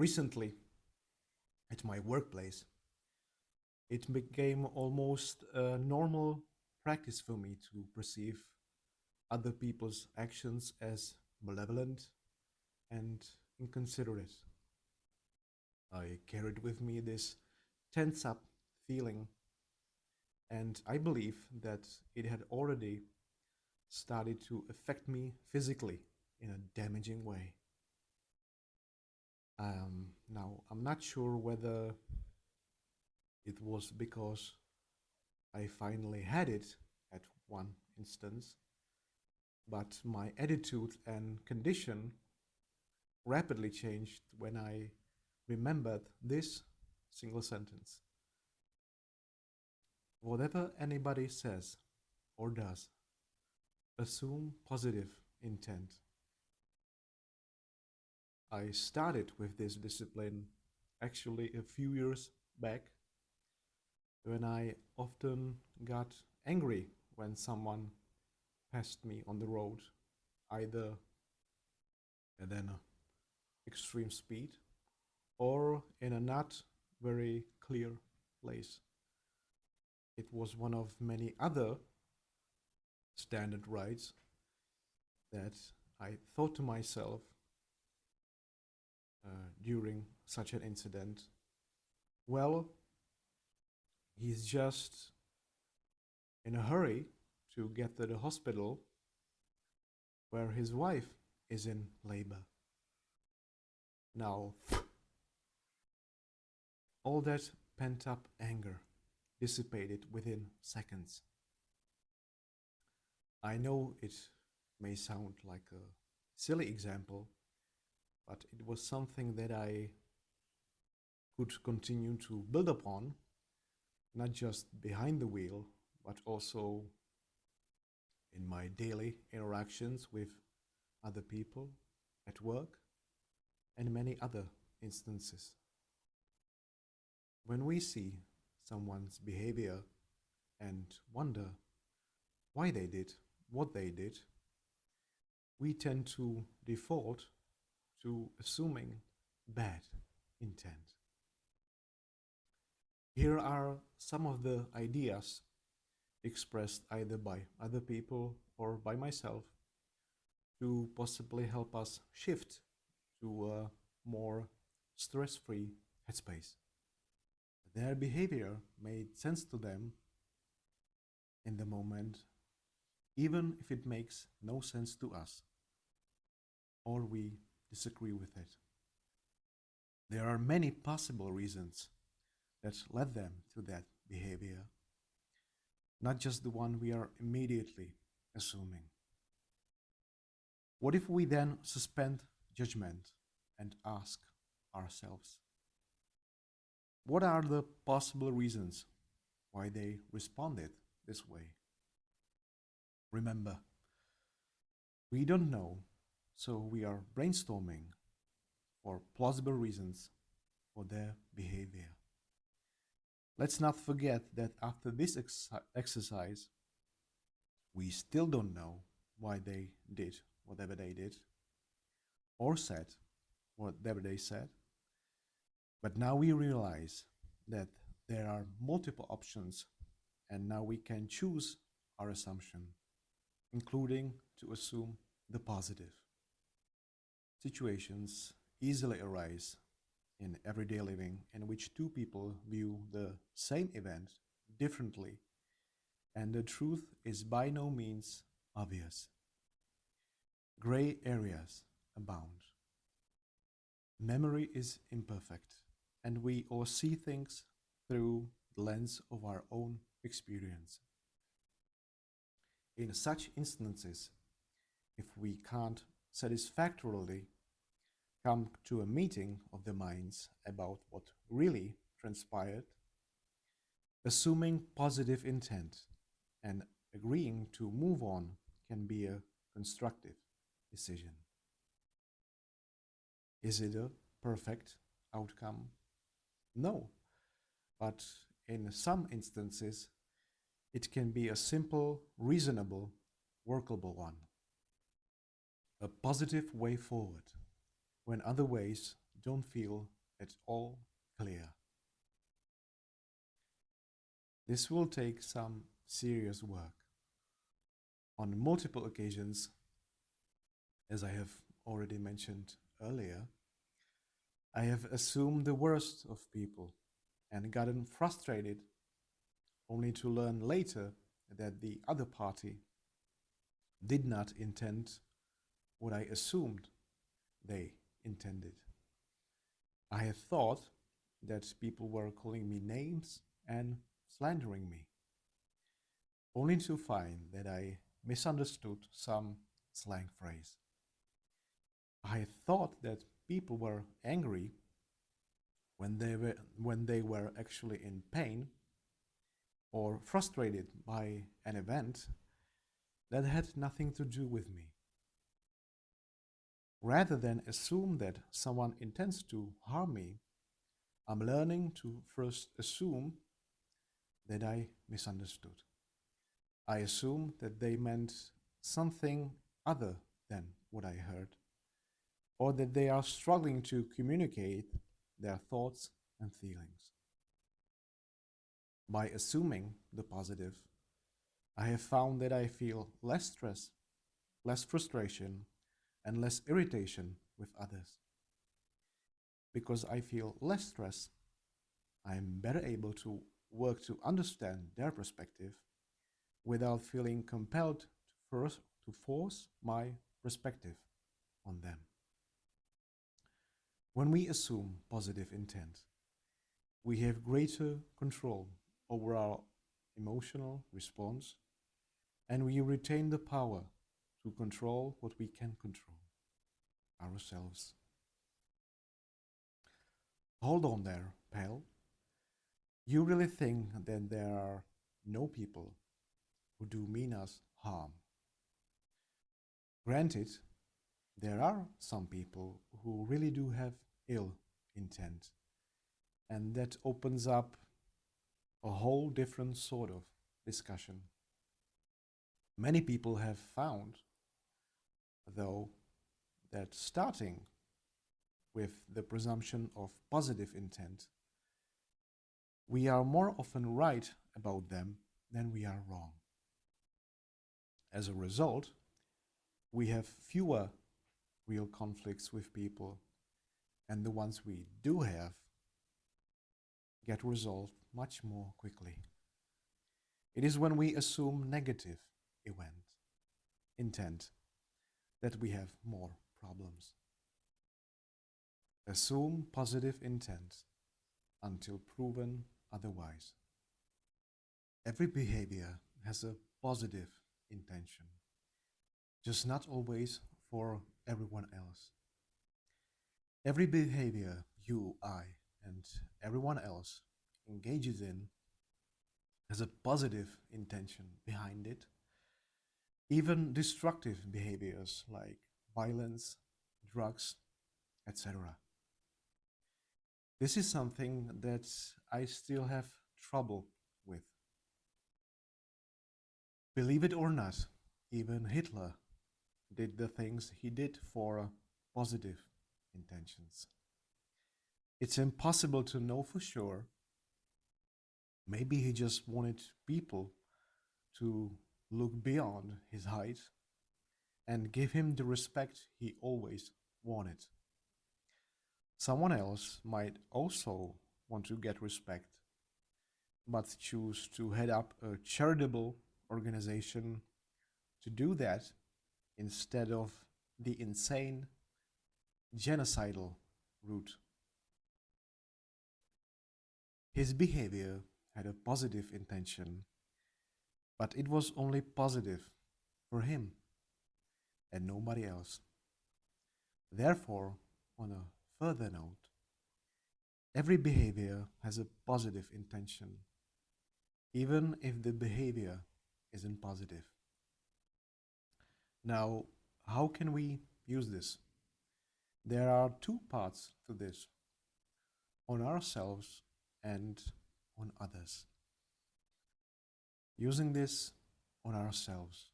Recently, at my workplace, it became almost a normal practice for me to perceive other people's actions as malevolent and inconsiderate. I carried with me this tense up feeling, and I believe that it had already started to affect me physically in a damaging way. Now, I'm not sure whether it was because I finally had it at one instance, but my attitude and condition rapidly changed when I remembered this single sentence. Whatever anybody says or does, assume positive intent. I started with this discipline actually a few years back when I often got angry when someone passed me on the road, either at an extreme speed or in a not very clear place. It was one of many other standard rights that I thought to myself during such an incident, well, he's just in a hurry to get to the hospital where his wife is in labor. Now, all that pent up anger dissipated within seconds. I know it may sound like a silly example, but it was something that I could continue to build upon, not just behind the wheel, but also in my daily interactions with other people at work and many other instances. When we see someone's behavior and wonder why they did what they did, we tend to default to assuming bad intent. Here are some of the ideas expressed either by other people or by myself to possibly help us shift to a more stress free headspace. Their behavior made sense to them in the moment, even if it makes no sense to us or we disagree with it. There are many possible reasons that led them to that behavior, not just the one we are immediately assuming. What if we then suspend judgment and ask ourselves, what are the possible reasons why they responded this way? Remember, we don't know, so we are brainstorming for plausible reasons for their behavior. Let's not forget that after this exercise, we still don't know why they did whatever they did or said whatever they said. But now we realize that there are multiple options, and now we can choose our assumption, including to assume the positive. Situations easily arise in everyday living in which two people view the same event differently, and the truth is by no means obvious. Gray areas abound. Memory is imperfect, and we all see things through the lens of our own experience. In such instances, if we can't satisfactorily come to a meeting of the minds about what really transpired, assuming positive intent and agreeing to move on can be a constructive decision. Is it a perfect outcome? No, but in some instances, it can be a simple, reasonable, workable one. A positive way forward when other ways don't feel at all clear. This will take some serious work. On multiple occasions, as I have already mentioned earlier, I have assumed the worst of people and gotten frustrated only to learn later that the other party did not intend what I assumed they intended. I had thought that people were calling me names and slandering me, only to find that I misunderstood some slang phrase. I had thought that people were angry when they were actually in pain or frustrated by an event that had nothing to do with me. Rather than assume that someone intends to harm me, I'm learning to first assume that I misunderstood. I assume that they meant something other than what I heard, or that they are struggling to communicate their thoughts and feelings. By assuming the positive, I have found that I feel less stress, less frustration, and less irritation with others. Because I feel less stress, I am better able to work to understand their perspective without feeling compelled to force my perspective on them. When we assume positive intent, we have greater control over our emotional response, and we retain the power to control what we can control, ourselves. Hold on there, pal. You really think that there are no people who do mean us harm? Granted, there are some people who really do have ill intent, and that opens up a whole different sort of discussion. Many people have found, though, that starting with the presumption of positive intent, we are more often right about them than we are wrong. As a result, we have fewer real conflicts with people, and the ones we do have get resolved much more quickly. It is when we assume negative intent that we have more problems. Assume positive intent until proven otherwise. Every behavior has a positive intention, just not always for everyone else. Every behavior you, I, and everyone else engages in has a positive intention behind it. Even destructive behaviors like violence, drugs, etc. This is something that I still have trouble with. Believe it or not, even Hitler did the things he did for positive intentions. It's impossible to know for sure. Maybe he just wanted people to look beyond his height and give him the respect he always wanted. Someone else might also want to get respect, but choose to head up a charitable organization to do that instead of the insane genocidal route. His behavior had a positive intention, but it was only positive for him and nobody else. Therefore, on a further note, every behavior has a positive intention, even if the behavior isn't positive. Now, how can we use this? There are two parts to this: on ourselves and on others. Using this on ourselves.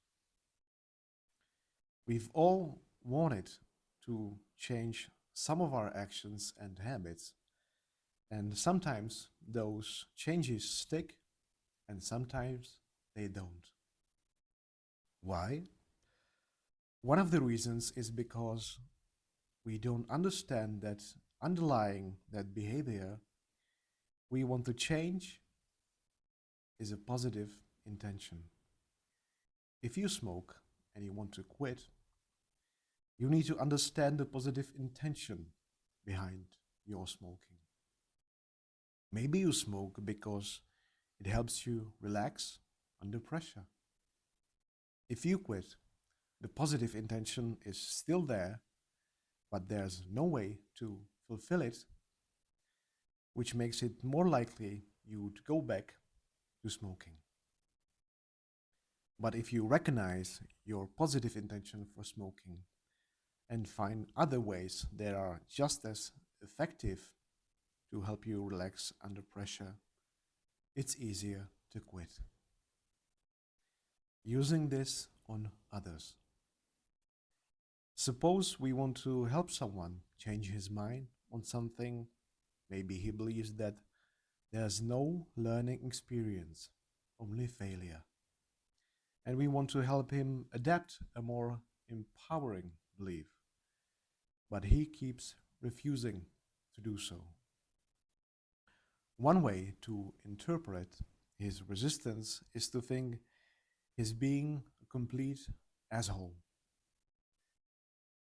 We've all wanted to change some of our actions and habits, and sometimes those changes stick and sometimes they don't. Why? One of the reasons is because we don't understand that underlying that behavior we want to change is a positive intention. If you smoke and you want to quit, you need to understand the positive intention behind your smoking. Maybe you smoke because it helps you relax under pressure. If you quit, the positive intention is still there, but there's no way to fulfill it, which makes it more likely you'd go back to smoking. But if you recognize your positive intention for smoking and find other ways that are just as effective to help you relax under pressure, it's easier to quit. Using this on others. Suppose we want to help someone change his mind on something. Maybe he believes that there's no learning experience, only failure. And we want to help him adapt a more empowering belief. But he keeps refusing to do so. One way to interpret his resistance is to think he's being a complete asshole,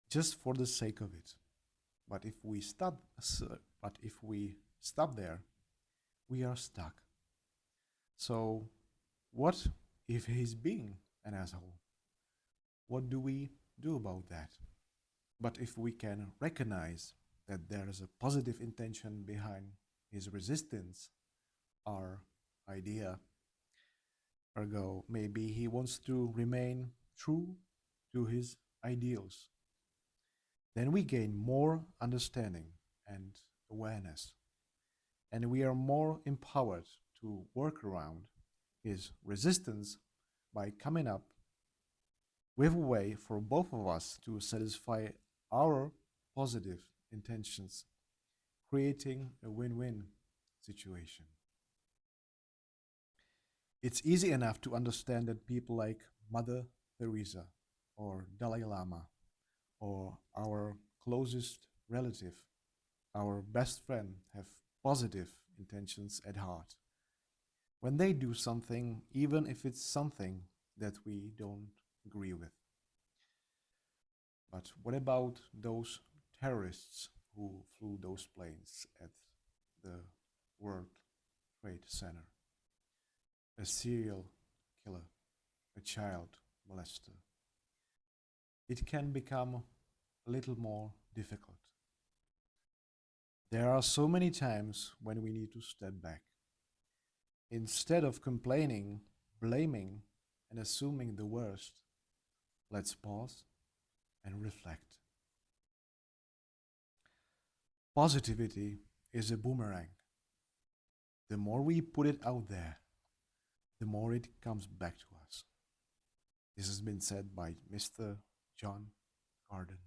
just for the sake of it. But if we stop there, we are stuck. So, what if he's being an asshole? What do we do about that? But if we can recognize that there is a positive intention behind his resistance, our idea, ergo, maybe he wants to remain true to his ideals, then we gain more understanding and awareness, and we are more empowered to work around his resistance by coming up with a way for both of us to satisfy our positive intentions, creating a win-win situation. It's easy enough to understand that people like Mother Teresa or Dalai Lama or our closest relative, our best friend, have positive intentions at heart. When they do something, even if it's something that we don't agree with. But what about those terrorists who flew those planes at the World Trade Center? A serial killer, a child molester. It can become a little more difficult. There are so many times when we need to step back. Instead of complaining, blaming, and assuming the worst, let's pause and reflect. Positivity is a boomerang. The more we put it out there, the more it comes back to us. This has been said by Mr. John Garden.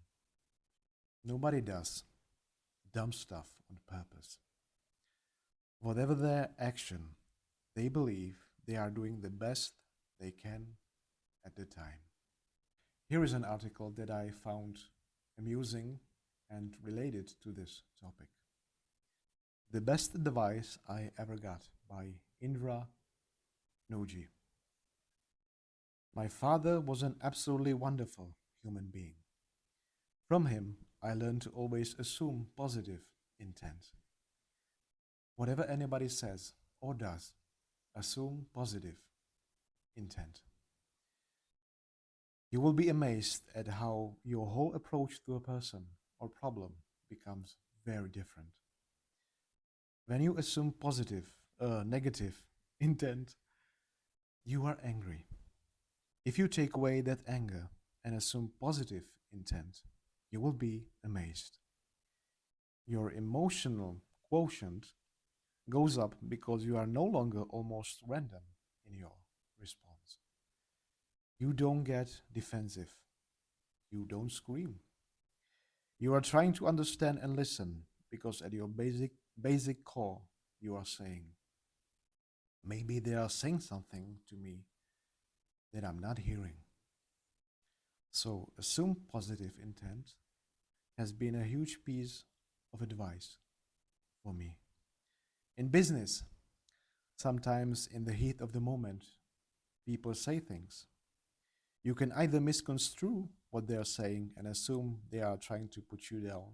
Nobody does dumb stuff on purpose. Whatever their action, they believe they are doing the best they can at the time. Here is an article that I found amusing and related to this topic. The Best Advice I Ever Got by Indra Noji. My father was an absolutely wonderful human being. From him, I learned to always assume positive intent. Whatever anybody says or does, assume positive intent. You will be amazed at how your whole approach to a person or problem becomes very different. When you assume negative intent, you are angry. If you take away that anger and assume positive intent, you will be amazed. Your emotional quotient goes up because you are no longer almost random in your response. You don't get defensive. You don't scream. You are trying to understand and listen because at your basic core, you are saying, maybe they are saying something to me that I'm not hearing. So assume positive intent has been a huge piece of advice for me. In business, sometimes in the heat of the moment, people say things. You can either misconstrue what they are saying and assume they are trying to put you down,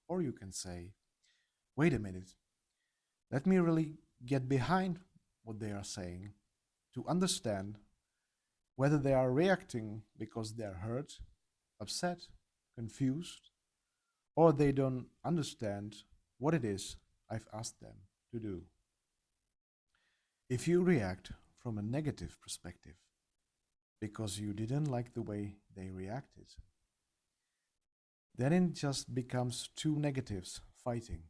or you can say, wait a minute, let me really get behind what they are saying to understand whether they are reacting because they are hurt, upset, confused, or they don't understand what it is I've asked them to do. If you react from a negative perspective because you didn't like the way they reacted, then it just becomes two negatives fighting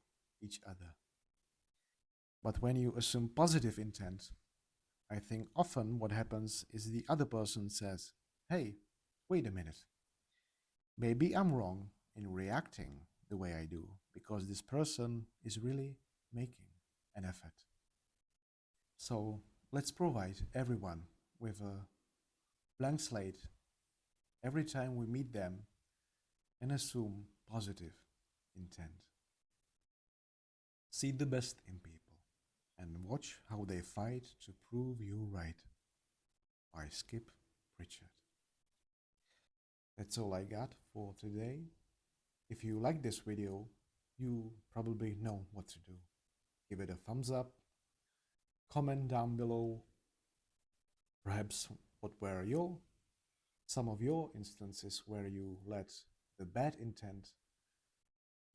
each other. But when you assume positive intent, I think often what happens is the other person says, hey, wait a minute. Maybe I'm wrong in reacting the way I do because this person is really making an effort. So let's provide everyone with a blank slate every time we meet them and assume positive intent. See the best in people and watch how they fight to prove you right. By Skip Pritchard. That's all I got for today. If you like this video, you probably know what to do. Give it a thumbs up, comment down below, perhaps what were some of your instances where you let the bad intent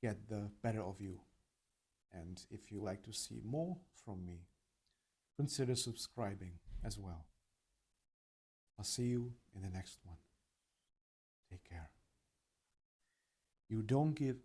get the better of you. And if you like to see more from me, consider subscribing as well. I'll see you in the next one. Take care. You don't get